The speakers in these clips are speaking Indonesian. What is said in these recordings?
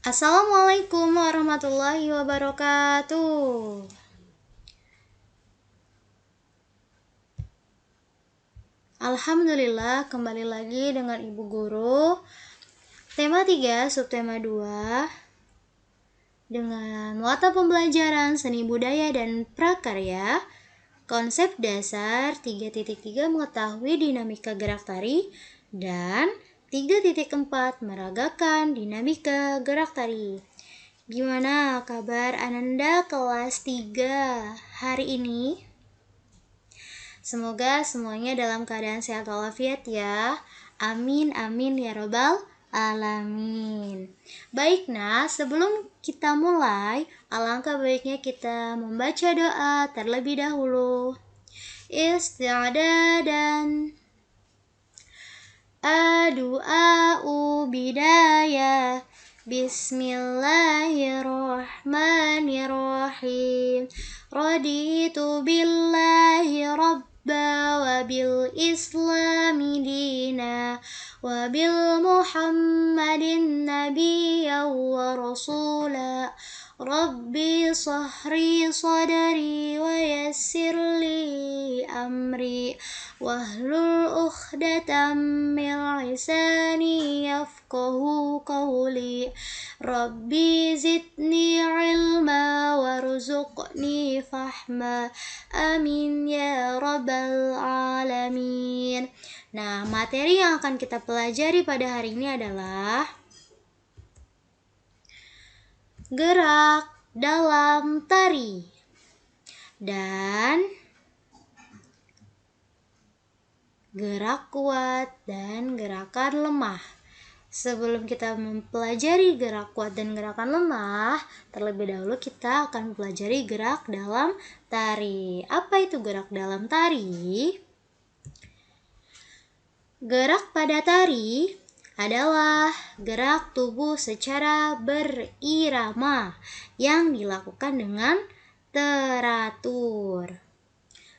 Assalamualaikum warahmatullahi wabarakatuh. Alhamdulillah, kembali lagi dengan Ibu Guru. Tema 3, subtema 2 dengan muatan pembelajaran seni budaya dan prakarya. Konsep dasar 3.3 mengetahui dinamika gerak tari dan 3.4 meragakan dinamika gerak tari. Gimana kabar Ananda kelas 3 hari ini? Semoga semuanya dalam keadaan sehat walafiat ya. Amin amin ya robbal alamin. Baik nah, sebelum kita mulai, alangkah baiknya kita membaca doa terlebih dahulu. Isti'dadan Adu'a'u bidayah. Bismillahirrahmanirrahim. Raditu billahi rabba wa bil islami dina wa bil muhammadin nabiyya wa rasula. Rabbi sahri sadari wa yassirli amri wahlul ukhdatam min lisani yafqahu qawli. Rabbi zidni ilma warzuqni fahma. Amin ya rabbal alamin. Nah, materi yang akan kita pelajari pada hari ini adalah gerak dalam tari dan gerak kuat dan gerakan lemah. Sebelum kita mempelajari gerak kuat dan gerakan lemah, terlebih dahulu kita akan mempelajari gerak dalam tari. Apa itu gerak dalam tari? Gerak pada tari adalah gerak tubuh secara berirama yang dilakukan dengan teratur.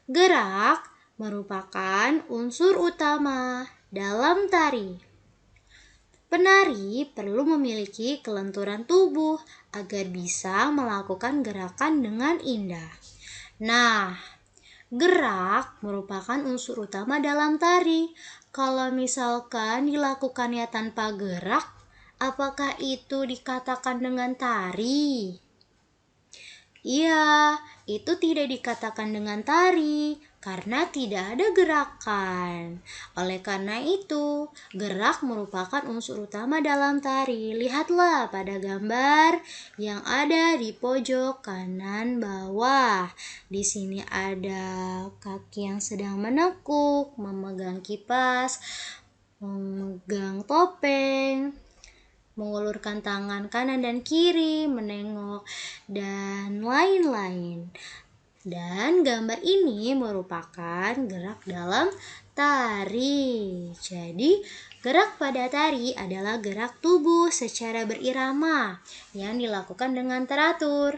Gerak merupakan unsur utama dalam tari. Penari perlu memiliki kelenturan tubuh agar bisa melakukan gerakan dengan indah. Nah, gerak merupakan unsur utama dalam tari. Kalau misalkan dilakukannya tanpa gerak, apakah itu dikatakan dengan tari? Iya, itu tidak dikatakan dengan tari karena tidak ada gerakan. Oleh karena itu, gerak merupakan unsur utama dalam tari. Lihatlah pada gambar yang ada di pojok kanan bawah. Di sini ada kaki yang sedang menekuk, memegang kipas, memegang topeng, mengulurkan tangan kanan dan kiri, menengok, dan lain-lain. Dan gambar ini merupakan gerak dalam tari. Jadi, gerak pada tari adalah gerak tubuh secara berirama yang dilakukan dengan teratur.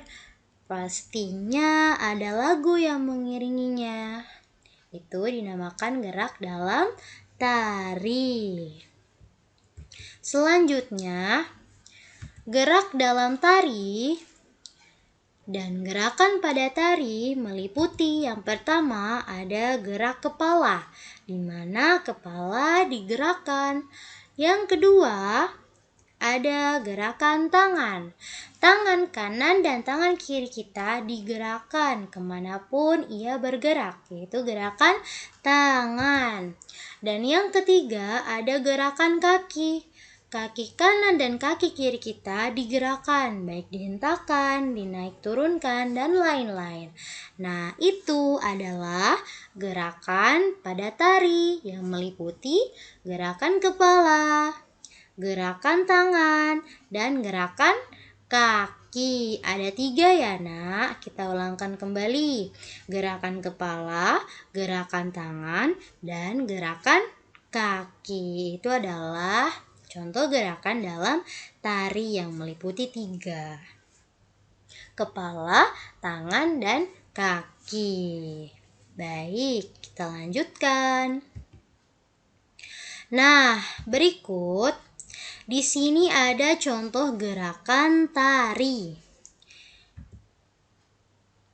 Pastinya ada lagu yang mengiringinya. Itu dinamakan gerak dalam tari. Selanjutnya, gerak dalam tari dan gerakan pada tari meliputi yang pertama ada gerak kepala, di mana kepala digerakkan. Yang kedua ada gerakan tangan. Tangan kanan dan tangan kiri kita digerakkan kemanapun ia bergerak, yaitu gerakan tangan. Dan yang ketiga ada gerakan kaki. Kaki kanan dan kaki kiri kita digerakkan, baik dihentakkan, dinaik turunkan, dan lain-lain. Nah, itu adalah gerakan pada tari yang meliputi gerakan kepala, gerakan tangan, dan gerakan kaki. Ada 3 ya nak, kita ulangkan kembali. Gerakan kepala, gerakan tangan, dan gerakan kaki. Itu adalah contoh gerakan dalam tari yang meliputi 3. Kepala, tangan, dan kaki. Baik, kita lanjutkan. Nah, berikut Di sini ada contoh gerakan tari.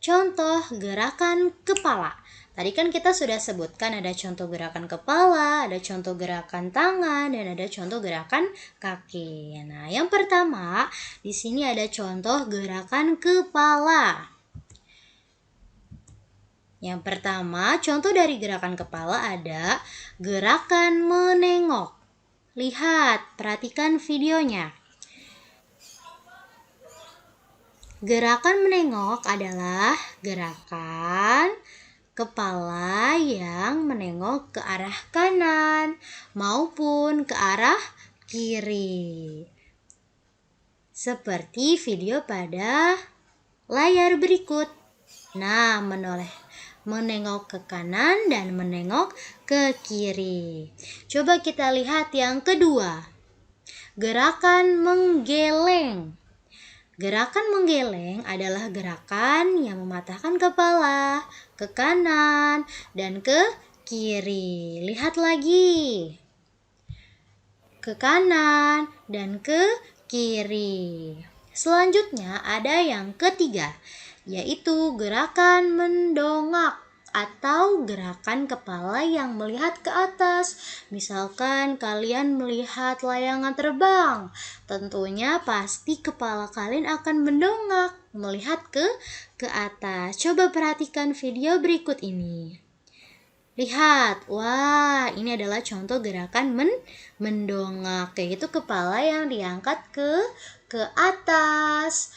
Contoh gerakan kepala. Tadi kan kita sudah sebutkan ada contoh gerakan kepala, ada contoh gerakan tangan, dan ada contoh gerakan kaki. Nah, yang pertama, di sini ada contoh gerakan kepala. Yang pertama, contoh dari gerakan kepala ada gerakan menengok. Lihat, perhatikan videonya. Gerakan menengok adalah gerakan kepala yang menengok ke arah kanan maupun ke arah kiri. Seperti video pada layar berikut. Nah, menengok ke kanan dan menengok ke kiri. Coba kita lihat yang kedua. Gerakan menggeleng. Gerakan menggeleng adalah gerakan yang mematahkan kepala ke kanan dan ke kiri. Lihat lagi. Ke kanan dan ke kiri. Selanjutnya ada yang ketiga, yaitu gerakan mendongak atau gerakan kepala yang melihat ke atas. Misalkan kalian melihat layangan terbang, tentunya pasti kepala kalian akan mendongak melihat ke atas. Coba perhatikan video berikut ini. Lihat, wah, ini adalah contoh gerakan mendongak. Kayak gitu, kepala yang diangkat ke atas.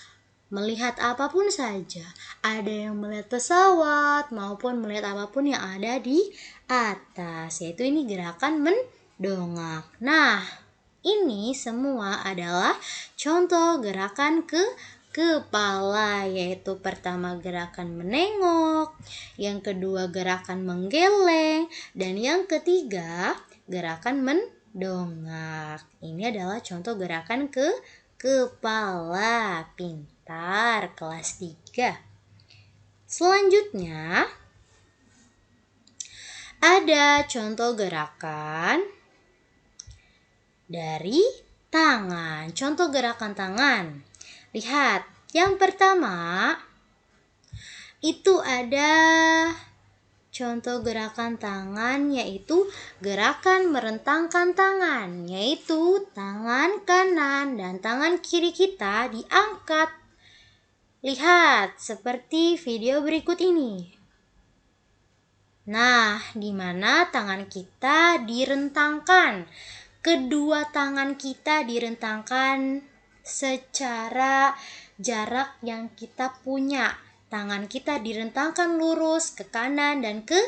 Melihat apapun saja, ada yang melihat pesawat maupun melihat apapun yang ada di atas, yaitu ini gerakan mendongak. Nah, ini semua adalah contoh gerakan kepala, yaitu pertama gerakan menengok, yang kedua gerakan menggeleng, dan yang ketiga gerakan mendongak. Ini adalah contoh gerakan kepala. Pintar, kelas 3. Selanjutnya ada contoh gerakan dari tangan. Contoh gerakan tangan. Lihat, yang pertama itu ada contoh gerakan tangan, yaitu gerakan merentangkan tangan, yaitu tangan kanan dan tangan kiri kita diangkat. Lihat, seperti video berikut ini. Nah, di mana tangan kita direntangkan. Kedua tangan kita direntangkan secara jarak yang kita punya. Tangan kita direntangkan lurus ke kanan dan ke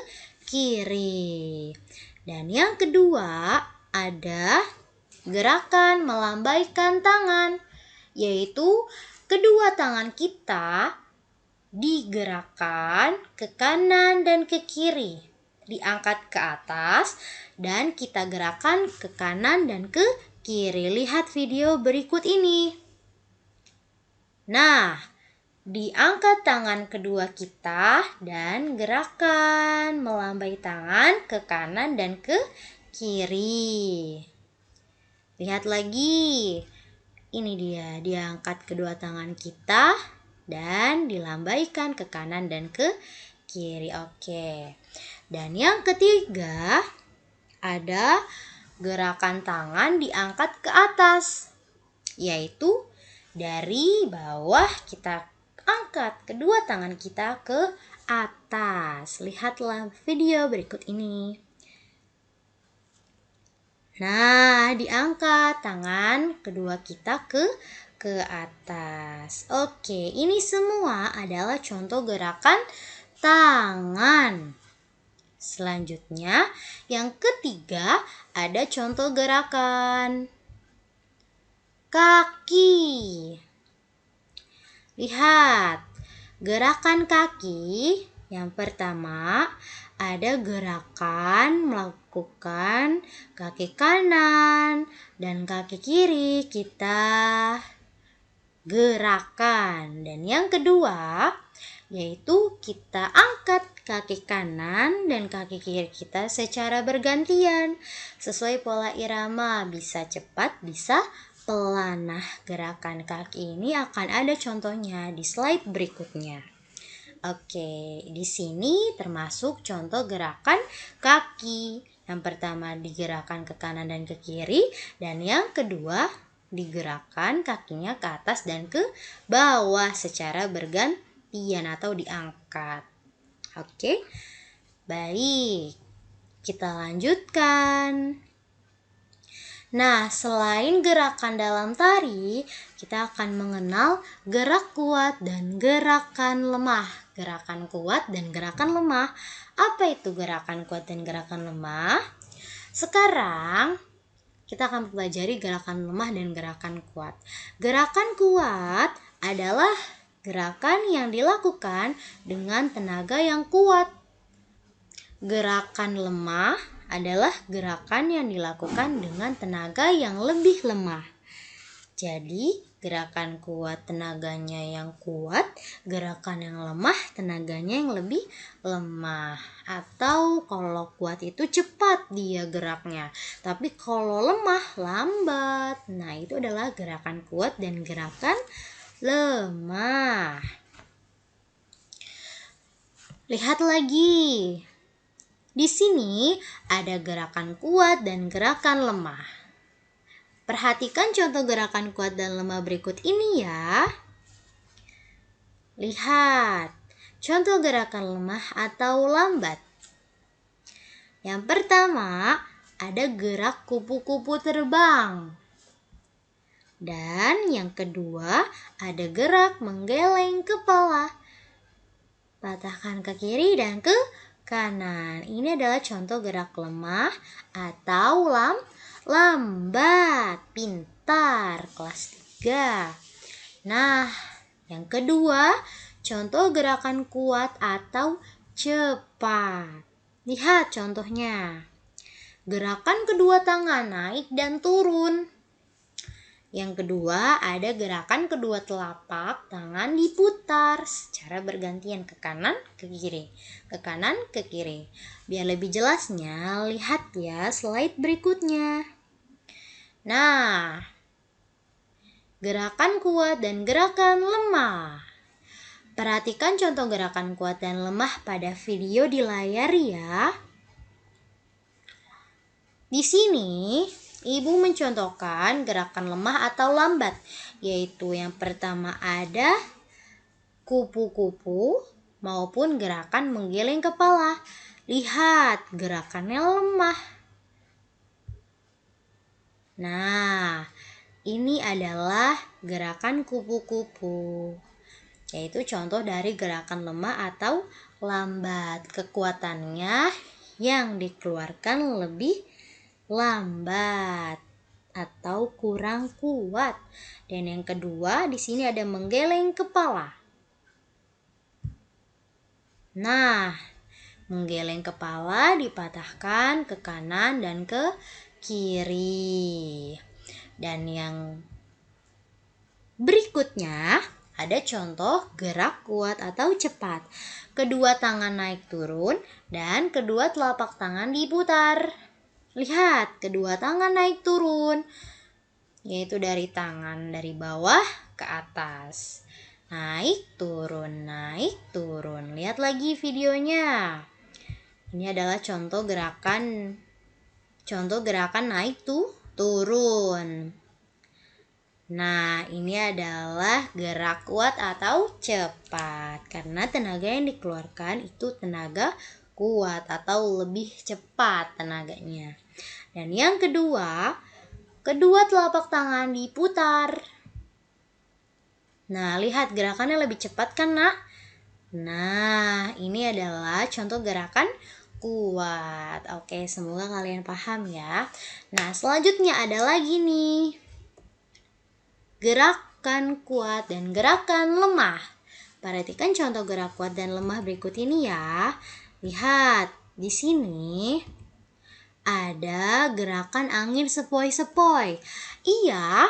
kiri. Dan yang kedua ada gerakan melambaikan tangan, yaitu kedua tangan kita digerakkan ke kanan dan ke kiri, diangkat ke atas dan kita gerakan ke kanan dan ke kiri. Lihat video berikut ini. Nah, diangkat tangan kedua kita dan gerakan melambai tangan ke kanan dan ke kiri. Lihat lagi. Ini dia, diangkat kedua tangan kita dan dilambaikan ke kanan dan ke kiri. Oke. Dan yang ketiga ada gerakan tangan diangkat ke atas, yaitu dari bawah kita angkat kedua tangan kita ke atas. Lihatlah video berikut ini. Nah, diangkat tangan kedua kita ke atas. Oke, ini semua adalah contoh gerakan tangan. Selanjutnya, yang ketiga ada contoh gerakan kaki. Lihat, gerakan kaki yang pertama ada gerakan melakukan kaki kanan dan kaki kiri kita gerakan. Dan yang kedua yaitu kita angkat kaki kanan dan kaki kiri kita secara bergantian sesuai pola irama, bisa cepat, bisa pelan. Nah, gerakan kaki ini akan ada contohnya di slide berikutnya. Oke, di sini termasuk contoh gerakan kaki. Yang pertama digerakkan ke kanan dan ke kiri, dan yang kedua digerakkan kakinya ke atas dan ke bawah secara bergantian atau diangkat. Oke, baik, kita lanjutkan. Nah, selain gerakan dalam tari, kita akan mengenal gerak kuat dan gerakan lemah. Gerakan kuat dan gerakan lemah. Apa itu gerakan kuat dan gerakan lemah? Sekarang kita akan pelajari gerakan lemah dan gerakan kuat. Gerakan kuat adalah gerakan yang dilakukan dengan tenaga yang kuat. Gerakan lemah adalah gerakan yang dilakukan dengan tenaga yang lebih lemah. Jadi, gerakan kuat tenaganya yang kuat, gerakan yang lemah tenaganya yang lebih lemah. Atau kalau kuat itu cepat dia geraknya, tapi kalau lemah lambat. Nah, itu adalah gerakan kuat dan gerakan lemah. Lihat lagi. Di sini ada gerakan kuat dan gerakan lemah. Perhatikan contoh gerakan kuat dan lemah berikut ini ya. Lihat, contoh gerakan lemah atau lambat. Yang pertama, ada gerak kupu-kupu terbang. Dan yang kedua, ada gerak menggeleng kepala. Patahkan ke kiri dan ke kanan. Ini adalah contoh gerak lemah atau lambat. Pintar, kelas 3. Nah, yang kedua, contoh gerakan kuat atau cepat. Lihat contohnya. Gerakan kedua tangan naik dan turun. Yang kedua, ada gerakan kedua telapak tangan diputar secara bergantian ke kanan, ke kiri. Ke kanan, ke kiri. Biar lebih jelasnya, lihat ya slide berikutnya. Nah, gerakan kuat dan gerakan lemah. Perhatikan contoh gerakan kuat dan lemah pada video di layar ya. Di sini, Ibu mencontohkan gerakan lemah atau lambat, yaitu yang pertama ada kupu-kupu maupun gerakan menggeleng kepala. Lihat, gerakannya lemah. Nah, ini adalah gerakan kupu-kupu, yaitu contoh dari gerakan lemah atau lambat. Kekuatannya yang dikeluarkan lebih lambat atau kurang kuat. Dan yang kedua, di sini ada menggeleng kepala. Nah, menggeleng kepala dipatahkan ke kanan dan ke kiri. Dan yang berikutnya ada contoh gerak kuat atau cepat. Kedua tangan naik turun dan kedua telapak tangan diputar. Lihat, kedua tangan naik turun, yaitu dari tangan dari bawah ke atas. Naik, turun, naik, turun. Lihat lagi videonya. Ini adalah contoh gerakan naik turun. Nah, ini adalah gerak kuat atau cepat. Karena tenaga yang dikeluarkan itu tenaga kuat atau lebih cepat tenaganya. Dan yang kedua, kedua telapak tangan diputar. Nah, lihat gerakannya lebih cepat kan, Nak? Nah, ini adalah contoh gerakan kuat. Oke, semoga kalian paham ya. Nah, selanjutnya ada lagi nih. Gerakan kuat dan gerakan lemah. Perhatikan contoh gerak kuat dan lemah berikut ini ya. Lihat, di sini ada gerakan angin sepoi-sepoi. Ia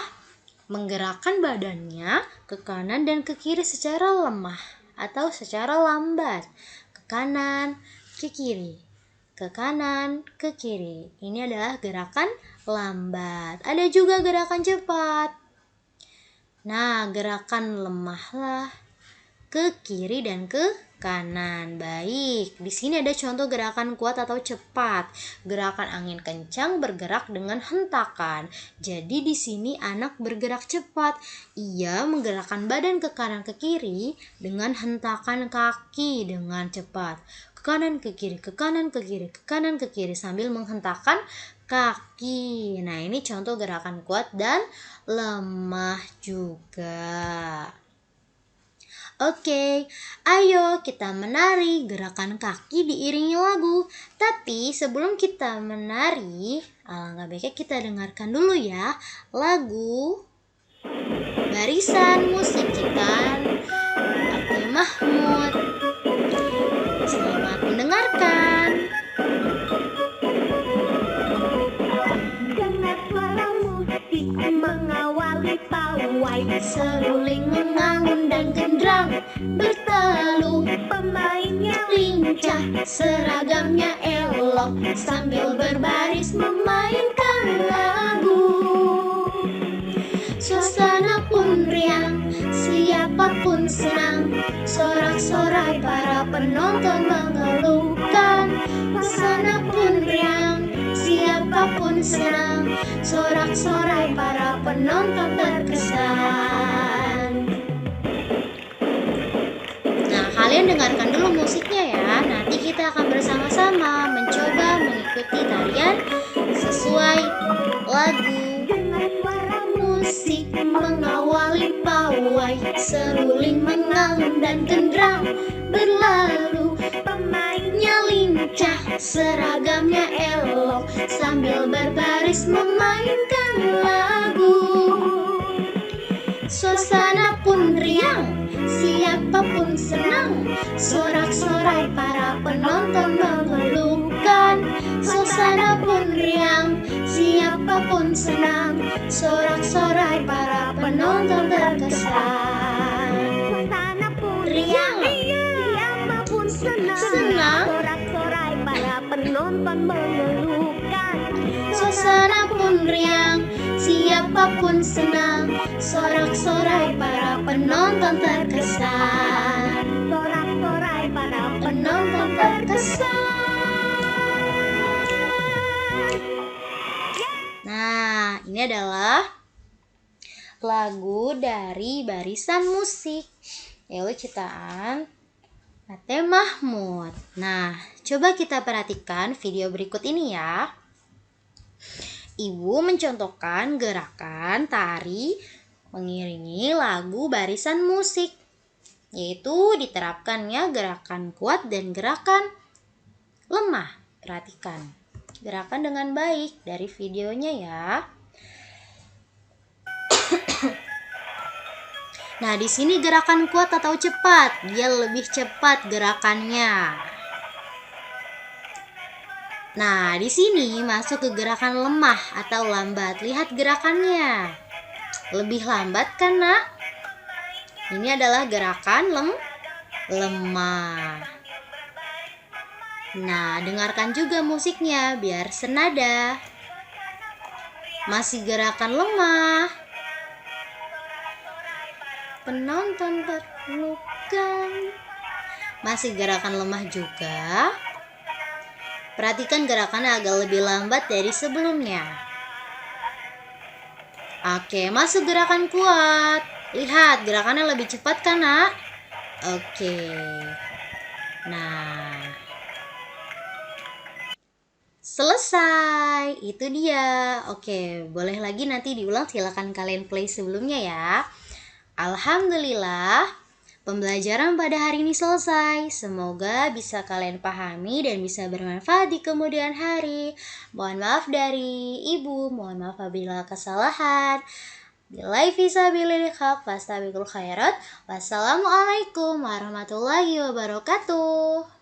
menggerakkan badannya ke kanan dan ke kiri secara lemah atau secara lambat. Ke kanan, ke kiri, ke kanan, ke kiri. Ini adalah gerakan lambat. Ada juga gerakan cepat. Nah, gerakan lemahlah ke kiri dan ke kanan. Baik, di sini ada contoh gerakan kuat atau cepat. Gerakan angin kencang bergerak dengan hentakan. Jadi di sini anak bergerak cepat. Ia menggerakkan badan ke kanan ke kiri dengan hentakan kaki dengan cepat. Ke kanan ke kiri, ke kanan ke kiri, ke kanan ke kiri sambil menghentakkan kaki. Nah, ini contoh gerakan kuat dan lemah juga. Oke, ayo kita menari gerakan kaki diiringi lagu. Tapi sebelum kita menari, alangkah baiknya kita dengarkan dulu ya lagu Barisan Musik Ciptaan Ate Mahmud. Selamat mendengarkan. Dengar suara musik mengawali pawai, seruling mengangun dan gendrang bertalu. Pemainnya lincah, seragamnya elok, sambil berbaris memainkan lagu. Suasana pun riang, siapapun senang, sorak-sorai para penonton mengeluhkan. Suasana pun riang, siapapun senang, sorak-sorai para penonton terkesan. Nah, kalian dengarkan dulu musiknya ya. Nanti kita akan bersama-sama mencoba mengikuti tarian sesuai lagu. Dengan suara musik mengawali pawai, seruling mengangun dan gendrang berlalu. Pemainnya lincah, seragamnya elok, sambil berbaris memainkan lagu. Suasana pun riang, siapapun senang, sorak-sorai para penonton mengeluhkan. Suasana pun riang, siapapun senang, sorak-sorai para penonton terkesan. Suasana pun Riang, siapapun senang, sorak-sorai para penonton mengeluhkan. suasana pun riang, siapapun senang, sorak-sorai para penonton terkesan. Sorak-sorai para Penonton terkesan. Nah, ini adalah lagu dari Barisan Musik yaitu ciptaan Ate Mahmud. Nah, coba kita perhatikan video berikut ini ya. Ibu mencontohkan gerakan tari mengiringi lagu Barisan Musik, yaitu diterapkannya gerakan kuat dan gerakan lemah. Perhatikan gerakan dengan baik dari videonya ya. Nah, di sini gerakan kuat atau cepat, dia lebih cepat gerakannya. Nah, di sini masuk ke gerakan lemah atau lambat. Lihat gerakannya. Lebih lambat kan, Nak? Ini adalah gerakan lemah. Nah, dengarkan juga musiknya biar senada. Masih gerakan lemah. Penonton terlukan. Masih gerakan lemah juga. Perhatikan gerakannya agak lebih lambat dari sebelumnya. Oke, masuk gerakan kuat. Lihat, gerakannya lebih cepat kan, Nak? Oke. Nah, selesai. Itu dia. Oke, boleh lagi nanti diulang. Silakan kalian play sebelumnya ya. Alhamdulillah. Pembelajaran pada hari ini selesai. Semoga bisa kalian pahami dan bisa bermanfaat di kemudian hari. Mohon maaf dari ibu, mohon maaf apabila kesalahan. Billahi fisabilil haq fastabiqul khairat. Wassalamualaikum warahmatullahi wabarakatuh.